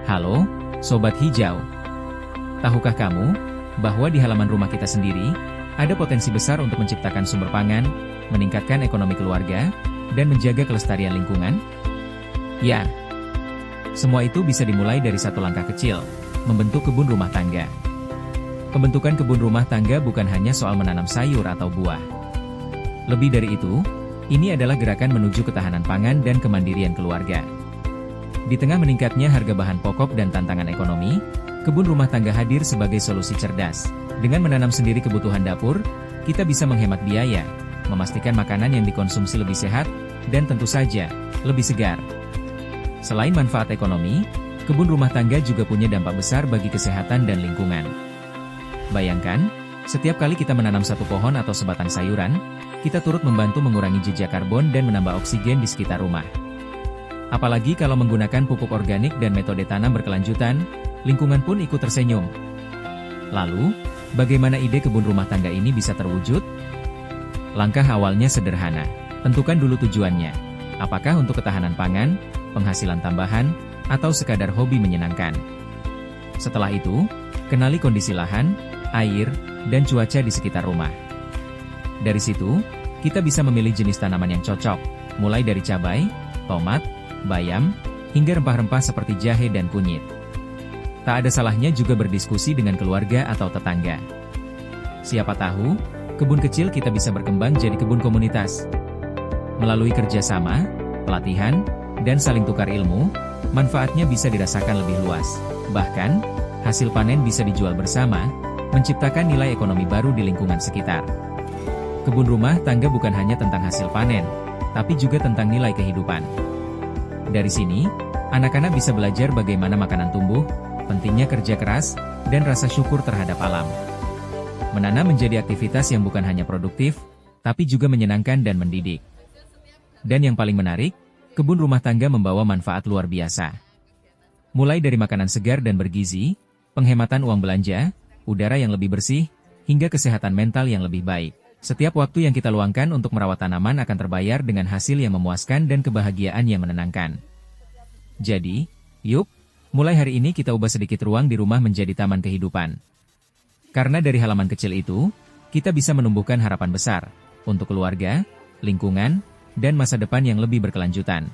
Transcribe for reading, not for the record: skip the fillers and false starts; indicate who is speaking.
Speaker 1: Halo, Sobat Hijau. Tahukah kamu, bahwa di halaman rumah kita sendiri, ada potensi besar untuk menciptakan sumber pangan, meningkatkan ekonomi keluarga, dan menjaga kelestarian lingkungan? Ya, semua itu bisa dimulai dari satu langkah kecil, membentuk kebun rumah tangga. Pembentukan kebun rumah tangga bukan hanya soal menanam sayur atau buah. Lebih dari itu, ini adalah gerakan menuju ketahanan pangan dan kemandirian keluarga. Di tengah meningkatnya harga bahan pokok dan tantangan ekonomi, kebun rumah tangga hadir sebagai solusi cerdas. Dengan menanam sendiri kebutuhan dapur, kita bisa menghemat biaya, memastikan makanan yang dikonsumsi lebih sehat, dan tentu saja, lebih segar. Selain manfaat ekonomi, kebun rumah tangga juga punya dampak besar bagi kesehatan dan lingkungan. Bayangkan, setiap kali kita menanam satu pohon atau sebatang sayuran, kita turut membantu mengurangi jejak karbon dan menambah oksigen di sekitar rumah. Apalagi kalau menggunakan pupuk organik dan metode tanam berkelanjutan, lingkungan pun ikut tersenyum. Lalu, bagaimana ide kebun rumah tangga ini bisa terwujud? Langkah awalnya sederhana. Tentukan dulu tujuannya. Apakah untuk ketahanan pangan, penghasilan tambahan, atau sekadar hobi menyenangkan? Setelah itu, kenali kondisi lahan, air, dan cuaca di sekitar rumah. Dari situ, kita bisa memilih jenis tanaman yang cocok, mulai dari cabai, tomat, bayam, hingga rempah-rempah seperti jahe dan kunyit. Tak ada salahnya juga berdiskusi dengan keluarga atau tetangga. Siapa tahu, kebun kecil kita bisa berkembang jadi kebun komunitas. Melalui kerjasama, pelatihan, dan saling tukar ilmu, manfaatnya bisa dirasakan lebih luas. Bahkan, hasil panen bisa dijual bersama, menciptakan nilai ekonomi baru di lingkungan sekitar. Kebun rumah tangga bukan hanya tentang hasil panen, tapi juga tentang nilai kehidupan. Dari sini, anak-anak bisa belajar bagaimana makanan tumbuh, pentingnya kerja keras, dan rasa syukur terhadap alam. Menanam menjadi aktivitas yang bukan hanya produktif, tapi juga menyenangkan dan mendidik. Dan yang paling menarik, kebun rumah tangga membawa manfaat luar biasa. Mulai dari makanan segar dan bergizi, penghematan uang belanja, udara yang lebih bersih, hingga kesehatan mental yang lebih baik. Setiap waktu yang kita luangkan untuk merawat tanaman akan terbayar dengan hasil yang memuaskan dan kebahagiaan yang menenangkan. Jadi, yuk, mulai hari ini kita ubah sedikit ruang di rumah menjadi taman kehidupan. Karena dari halaman kecil itu, kita bisa menumbuhkan harapan besar untuk keluarga, lingkungan, dan masa depan yang lebih berkelanjutan.